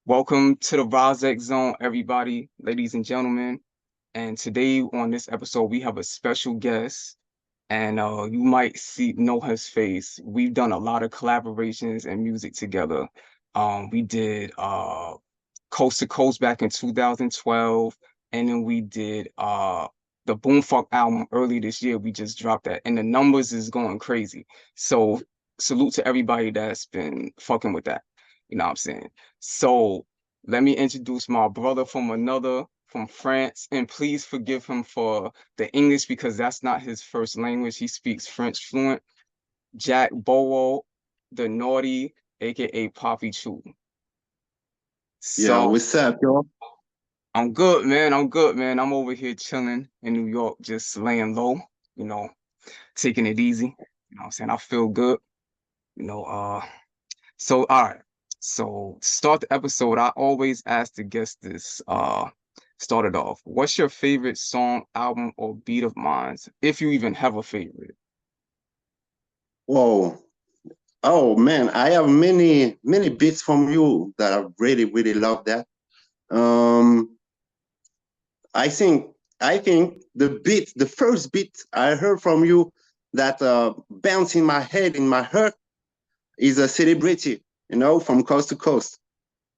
Welcome to the Verze Zone, everybody, ladies and gentlemen. And today on this episode, we have a special guest, and you might know his face. We've done a lot of collaborations and music together. We did Coast to Coast back in 2012, and then we did the Boomfuck album early this year. We just dropped that, and the numbers is going crazy. So salute to everybody that's been fucking with that. You know what I'm saying? So let me introduce my brother from France, and please forgive him for the English because that's not his first language. He speaks French fluent. Jack Bowo, the naughty, aka Poppy Chew. Yeah, So what's up, yo? I'm good, man. I'm good, man. I'm over here chilling in New York, just laying low, you know, taking it easy. You know what I'm saying? I feel good. You know, so all right. So to start the episode, I always ask the guest this, started off. What's your favorite song, album, or beat of mine? If you even have a favorite. Whoa. Oh man, I have many beats from you that I really love that. Um I think the first beat I heard from you that bounced in my head, in my heart, is a celebrity, from coast to coast.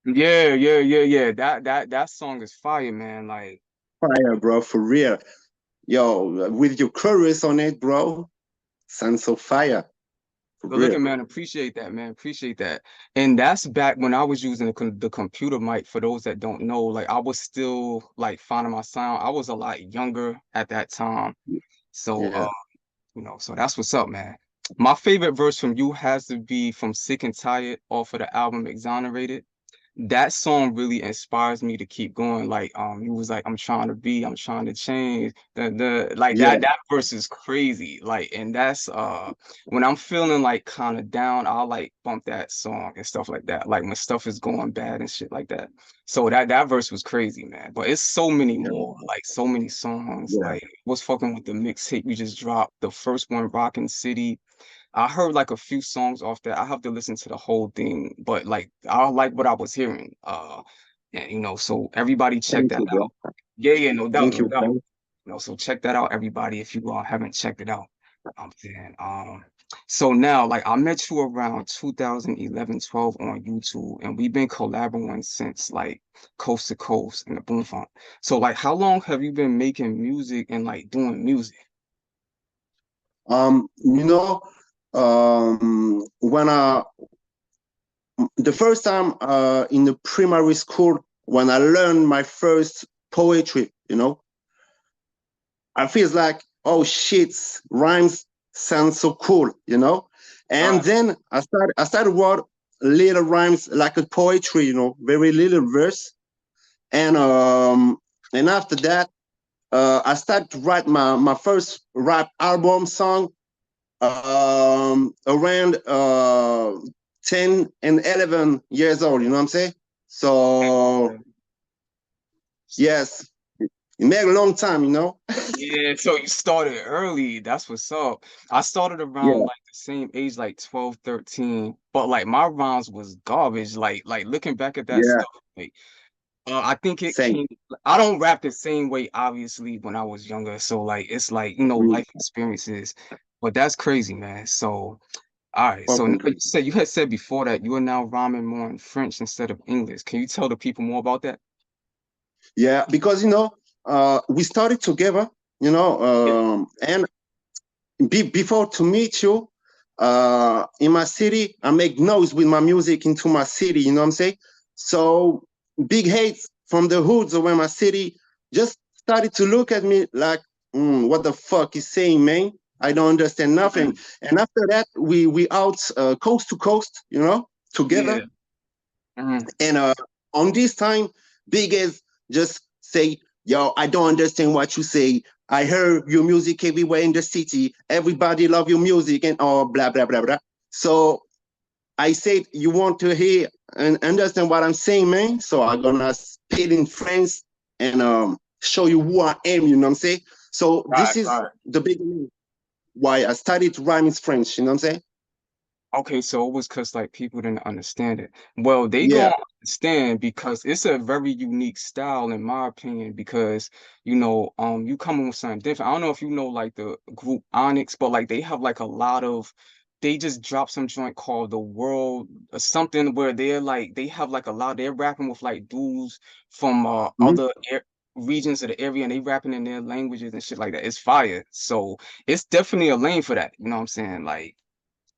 Yeah. That song is fire, man. Like, Fire, bro, for real. Yo, with your chorus on it, bro. Sounds so fire. For good looking, real. man. Appreciate that, man. Appreciate that. And that's back when I was using the computer mic. For those that don't know, like I was still like finding my sound. I was a lot younger at that time. So Yeah. so that's what's up, man. My favorite verse from you has to be from Sick and Tired off of the album Exonerated. That song really inspires me to keep going. Like, you was like, I'm trying to change. The like Yeah. that verse is crazy. Like, and that's when I'm feeling like kind of down, I'll like bump that song and stuff like that. Like when stuff is going bad and shit like that. So that verse was crazy, man. But it's so many Yeah. more, like so many songs. Yeah. Like, what's fucking with the mixtape we just dropped? The first one, Rockin' City. I heard like a few songs off that. I have to listen to the whole thing, but like I like what I was hearing. And so everybody check Thank that you, bro. out. Yeah, no doubt, Thank no you, doubt. bro. So check that out, everybody, if you haven't checked it out. I'm saying, so now like I met you around 2011, 12 on YouTube, and we've been collaborating since like Coast to Coast and the Boom Funk. So like how long have you been making music and like doing music? Um, you know, when the first time in the primary school when I learned my first poetry, I feel like, oh shit, rhymes sound so cool. And Right. then I started write little rhymes like a poetry, very little verse. And and after that, I started to write my first rap album song around 10 and 11 years old, you know what I'm saying? So, yes, it made a long time. Yeah, so you started early. That's what's up. I started around Yeah, like the same age, like 12, 13. But like my rhymes was garbage. Like looking back at that yeah, stuff, like I think it same. came. I don't rap the same way, obviously, when I was younger. So like it's like, Mm, life experiences. But that's crazy, man. So all right. So now perfectly. you had said before that you are now rhyming more in French instead of English. Can you tell the people more about that? Yeah, because we started together, Yeah. and before to meet you, in my city, I make noise with my music into my city. You know what I'm saying? So big hates from the hoods of my city just started to look at me like, what the fuck is saying, man? I don't understand nothing. Mhm. And after that, we out coast to coast, together. Yeah. Mhm. And on this time, Big as just say, yo, I don't understand what you say. I heard your music everywhere in the city. Everybody love your music and all blah blah blah blah. So I said, you want to hear and understand what I'm saying, man? So I'm gonna spit in French and show you who I am, you know what I'm saying? So this Right, is right. the beginning why I started to rhyme in French, you know what I'm saying? Okay, so it was because like people didn't understand it. Well, they Yeah. gonna understand because it's a very unique style in my opinion because you coming with something different. I don't know if you know like the group Onyx, but like they have like a lot of they just dropped some joint called The World or something where they have like a lot they're rapping with like dudes from Mhm. regions of the area and they rapping in their languages and shit like that. It's fire. So it's definitely a lane for that. You know what I'm saying? Like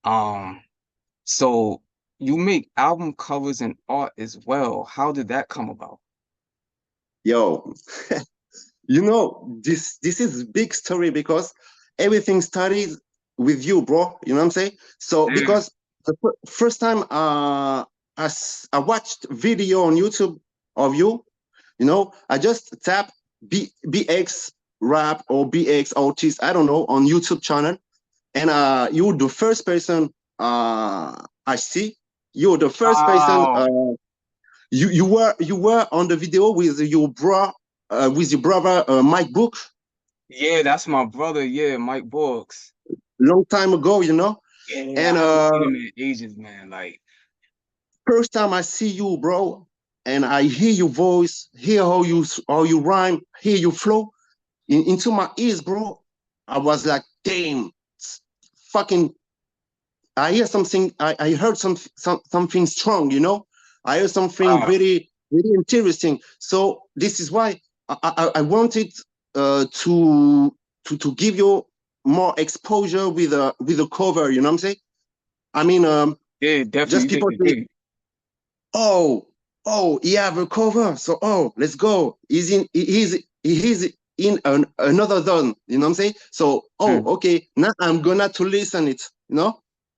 um so you make album covers and art as well. How did that come about? Yo, this is a big story because everything started with you, bro. You know what I'm saying? So Mm. because the first time I watched video on YouTube of you, I just tap BX rap or BX artist, I don't know, on YouTube channel, and you're the first person I see. You're the first person. Oh, You were on the video with your brother Mike Book yeah, that's my brother. Yeah, Mike Books. long time ago, Yeah, I and haven't seen him in ages, man. Like, first time I see you, bro, and I hear your voice, hear how you rhyme, hear your flow into my ears, bro. I was like, damn, fucking. I hear something. I heard something strong, I heard something wow. very very interesting. So this is why I wanted to give you more exposure with a cover. You know what I'm saying? I mean, Yeah, definitely. just You did people it say, great. oh, he have a cover, so let's go. He's in another zone. You know what I'm saying? So Mm. okay, now I'm gonna to listen it.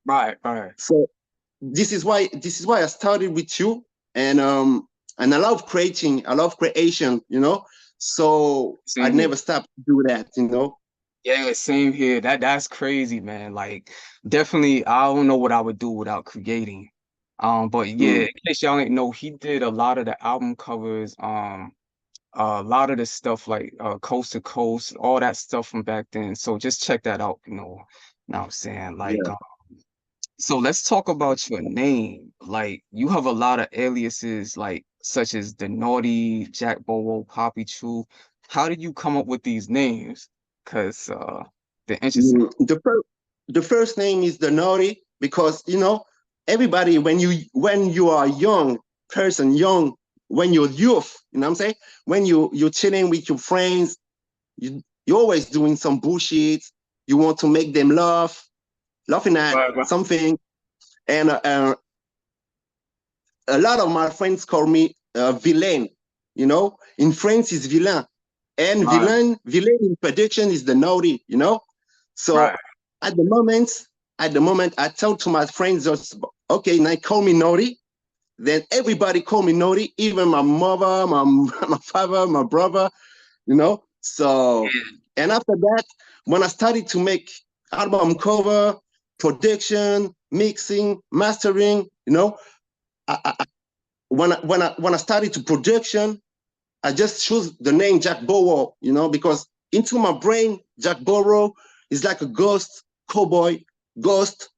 Right, right. So this is why I started with you, and I love creating. I love creation. So I Same here. never stop to do that. Yeah, same here. That's crazy, man. Like, definitely, I don't know what I would do without creating. But yeah, Mm, in case y'all didn't know, he did a lot of the album covers. A lot of the stuff like Coast to Coast, all that stuff from back then. So just check that out, Know what I'm saying? Like, yeah. so let's talk about your name. Like, you have a lot of aliases, like such as the Naughty, Jack Bowo, Poppy Chew. How did you come up with these names? Cause they're interesting. The first name is the naughty because everybody when you are young person, when you're youth, what I'm saying, when you're chilling with your friends, you're always doing some bullshit. You want to make them laugh, laughing at Right, right. something, and a lot of my friends call me villain. In France is villain, and Right, villain in prediction is the naughty. right. So at the moment, I tell to my friends just, okay, now call me naughty. Then everybody call me naughty, even my mother, my my father, my brother. So, and after that, when I started to make album cover, production, mixing, mastering, I, when I started to production, I just chose the name Jack Bowo, because into my brain, Jack Bowo is like a ghost cowboy, ghost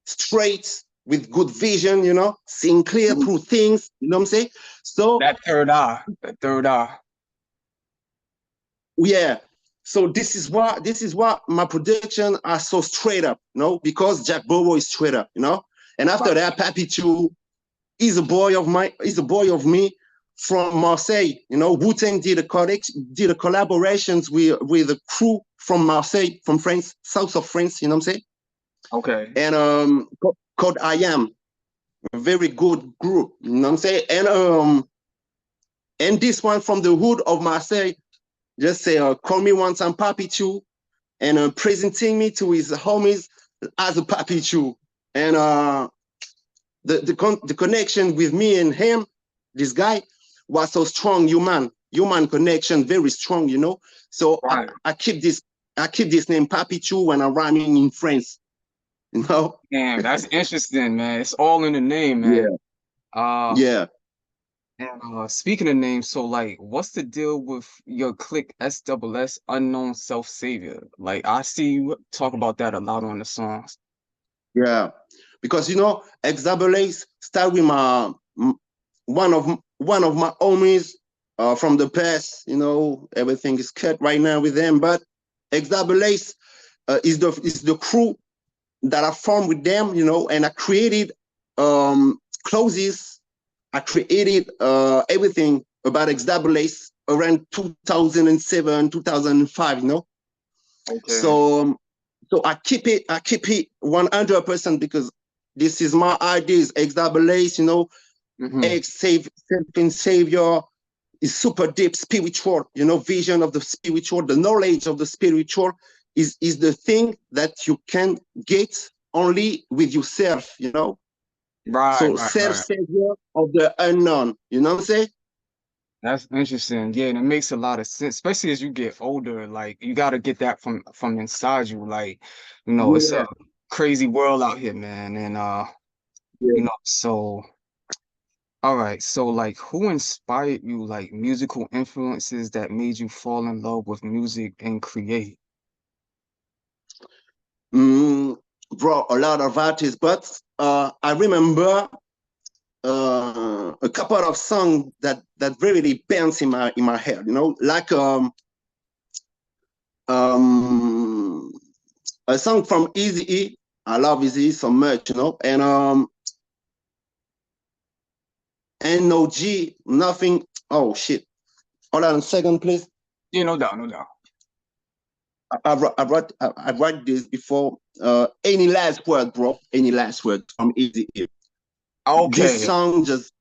straight with good vision, seeing clear Mhm. through things, you know what I'm saying? So That third eye. yeah. So this is what my prediction are so straight up, because Jack Bowo is straight up, And after Right. that, Papi Chu, he's a boy of me from Marseille. Wu-Tang did a collaborations with a crew from Marseille, from France, south of France, you know what I'm saying? Okay. And called I Am, a very good group, you know what I'm saying? And this one from the hood of Marseille, just say call me one time Papi Chu, and presenting me to his homies as a Papi Chu. And the connection with me and him, this guy, was so strong, human connection, very strong, So I, Right. I keep this I keep this name Papi Chu when I'm rhyming in France, you know. Damn, that's interesting, man. It's all in the name, man. Yeah, Uh, yeah. and speaking of names, so like, what's the deal with your clique SSS Unknown Self Savior? Like, I see you talk about that a lot on the songs. Yeah, because Exabelace start with one of my homies from the past. Everything is cut right now with them, but Exabelace is the crew that I formed with them, and I created clothes. I created everything about Exabelace around 2007, 2005, Okay. So I keep it 100% because this is my ideas. Exabelace, self savior is super deep spiritual, vision of the spiritual, the knowledge of the spiritual is the thing that you can get only with yourself, Right, So right, right. self-savior of the unknown, you know what I'm saying? That's interesting. Yeah, and it makes a lot of sense, especially as you get older. Like you got to get that from inside you. Like, it's a Yeah, crazy world out here, man. And yeah. so all right. So like who inspired you, like musical influences that made you fall in love with music and create? Mm, Bro, a lot of artists, but I remember a couple of songs that really bounce in my head, like um a song from Easy E. I love Easy E so much, and NOG, nothing. Oh shit. Hold on a second, please. Yeah, no doubt, no doubt. I wrote this before. Any last word, bro? Any last word from Easy E? This Okay. song just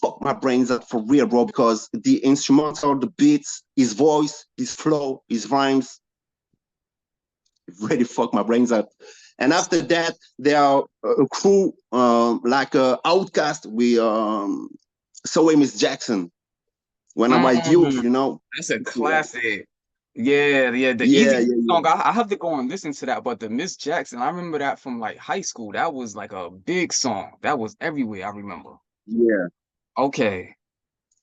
fuck my brains up for real, bro, because the instrumental, the beats, his voice, his flow, his rhymes really fuck my brains up. And after that, there are a crew like Outcast with So Miss Jackson. When I'm with you, Mm, that's a Yeah, classic. Yeah, yeah. The yeah, Easy yeah, song, I have to go and listen to that. But the Miss Jackson, I remember that from like high school. That was like a big song. That was everywhere, I remember. yeah. Okay.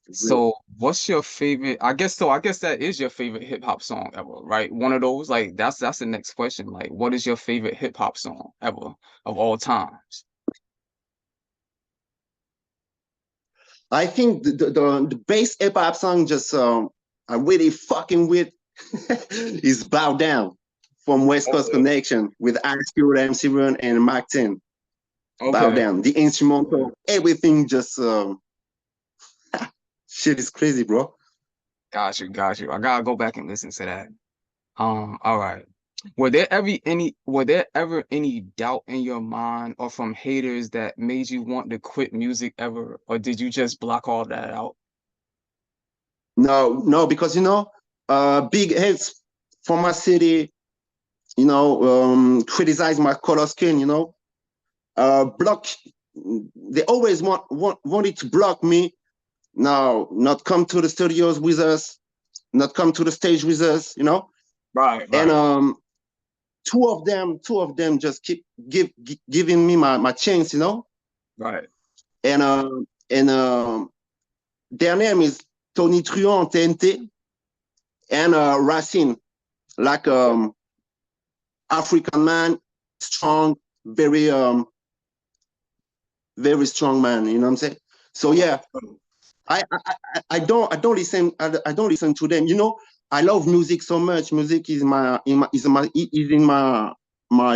Yeah. So what's your favorite? I guess so. I guess that is your favorite hip hop song ever, right? One of those, like that's the next question. Like, what is your favorite hip hop song ever of all times? I think the bass hip hop song just I really fucking with is Bow Down from West Coast Okay. Connection with Ice Cube, MC Run, and Mac 10. Bow Okay. Down. The instrumental, everything just shit is crazy, bro. Got you, got you. I gotta go back and listen to that. All right. Were there ever any doubt in your mind or from haters that made you want to quit music ever, or did you just block all that out? No, no, because big heads from my city, criticize my color skin, block. They always wanted to block me. Now, not come to the studios with us, not come to the stage with us, Right, And right, two of them just keep giving me my chance, right. And their name is Tony Truant TNT and Rassy, like Okay. African man, strong, very very strong man. You know what I'm saying? So yeah, I don't listen I don't listen to them. I love music so much. Music is in my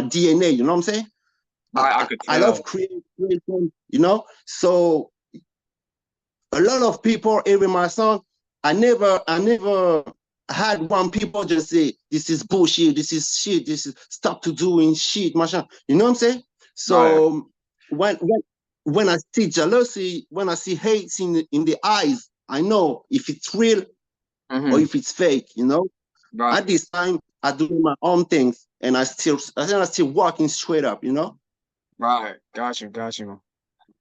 DNA. You know what I'm saying? I could I love tell. creation. So a lot of people hearing my song. I never had one people just say this is bullshit, this is shit, this is stop to doing shit, machin. You know what I'm saying? Right. So when I see jealousy, when I see hate in the eyes, I know if it's real or Mm-hmm. if it's fake. At Right. this time, I do my own things, and I still walking straight up. Right. Got you. Got you.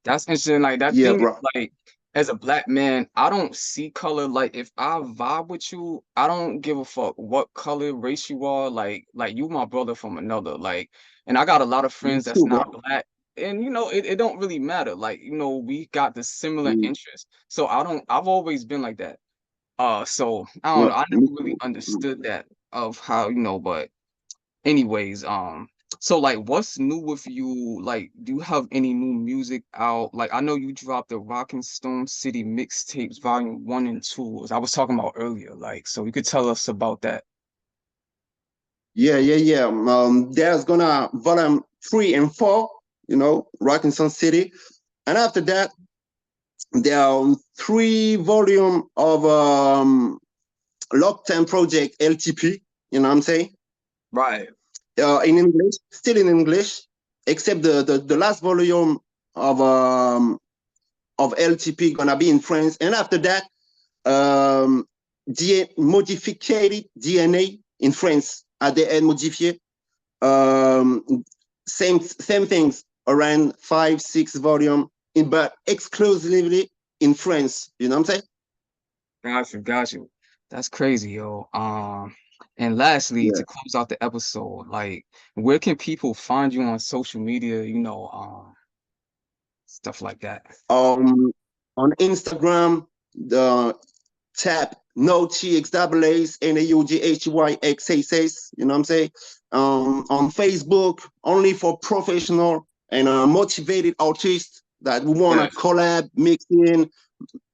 That's interesting. Like that Yeah, thing is bro. like as a black man, I don't see color. Like if I vibe with you, I don't give a fuck what color, race you are. Like you my brother from another. Like, and I got a lot of Me friends that's too, bro. not black. And it don't really matter. Like, we got the similar Mm, interests. So I've always been like that. So I don't know. well, I me never really too. Mm. understood that of how, but anyways, So like what's new with you? Like, do you have any new music out? Like I know you dropped the Rockin' Stone City mixtapes volume 1 and 2, as I was talking about earlier. Like, so you could tell us about that. Yeah. There's gonna volume 3 and 4, Rockin' Sun City. And after that, there are 3 volume of long-term project LTP, you know what I'm saying? Right. In English, still in English, except the last volume of LTP gonna be in French. And after that, modified DNA in France, ADN modifié. Same things, around 5, 6 volume, but exclusively in France. You know what I'm saying? Got you. That's crazy, yo. And lastly, Yeah. to close out the episode, like, where can people find you on social media? Stuff like that. On Instagram, the tap no TXAAS NAUGHYXSS. You know what I'm saying? On Facebook, only for professional and motivated artists that want to collab, mix in,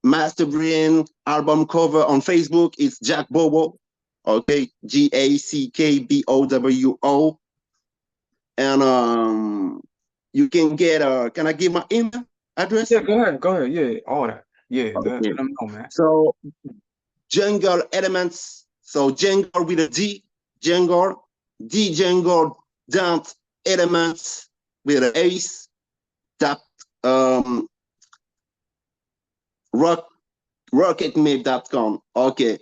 mastering, album cover. On Facebook, it's Jack Bowo. Okay, GACKBOWO. And you can get can I give my email address? Yeah, go ahead. Yeah, all that. Yeah, let them know, man. So Jungle Elements, so Jungle with a D, Jungle, dot elements with an ace, dot rocketmap.com. Okay.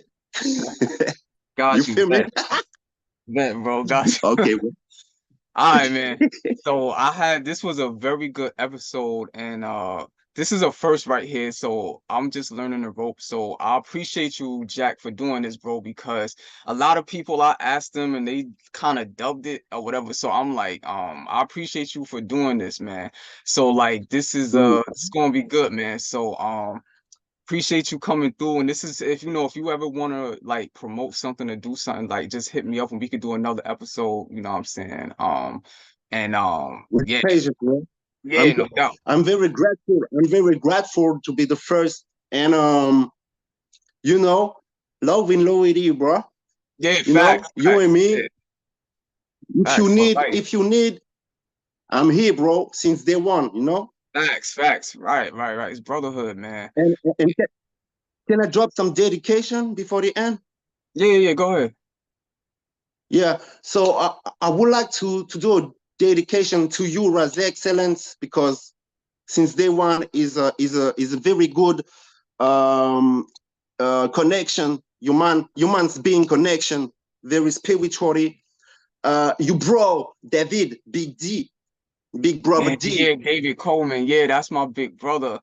Got you feel me? Man, bro, got you. Okay. All right, man. So this was a very good episode, and this is a first right here. So I'm just learning the ropes. So I appreciate you, Jack, for doing this, bro, because a lot of people, I asked them and they kind of dubbed it or whatever. So I'm like, I appreciate you for doing this, man. So like this is it's gonna be good, man. So appreciate you coming through. And this is, if you ever want to like promote something or do something, like just hit me up and we could do another episode, you know what I'm saying? With yeah. pleasure, bro. Yeah, no doubt. I'm very grateful. I'm very grateful to be the first. And love and loyalty, bro. Yeah, facts. You and me. Yeah. If you need, I'm here, bro, since day one, Facts. Right. It's brotherhood, man. And can I drop some dedication before the end? Yeah, go ahead. Yeah, so I would like to do a dedication to you, Rassy Excellence, because since day one is a very good connection, humans being connection, very spiritually. You bro, David, Big brother Man, D. yeah, David Coleman. Yeah, that's my big brother.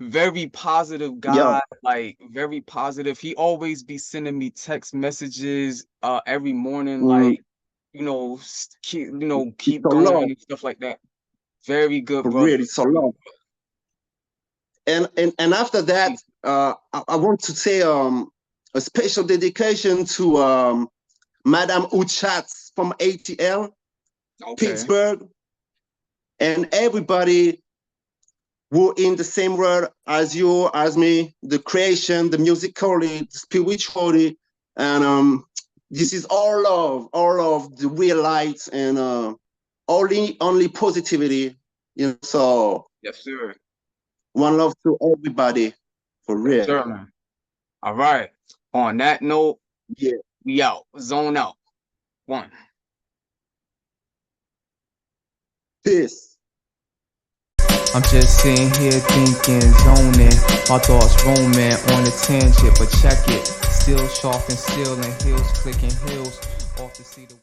Very positive guy, like very positive. He always be sending me text messages every morning, like keep going and stuff like that. Very good, brother. Really, so long. And after that, I want to say a special dedication to Madame Uchatz from ATL, Pittsburgh, and everybody who in the same world as you, as me, the creation, the musically, the spiritually, and this is all of the real lights and only positivity, so yes, sir. One love to everybody, for real. Yes, sir, man. All right. On that note, yeah, we out. Zone out. 1. Peace. I'm just sitting here thinking, zoning, my thoughts roaming on a tangent, but check it, still sharp and still and heels clicking heels off to see the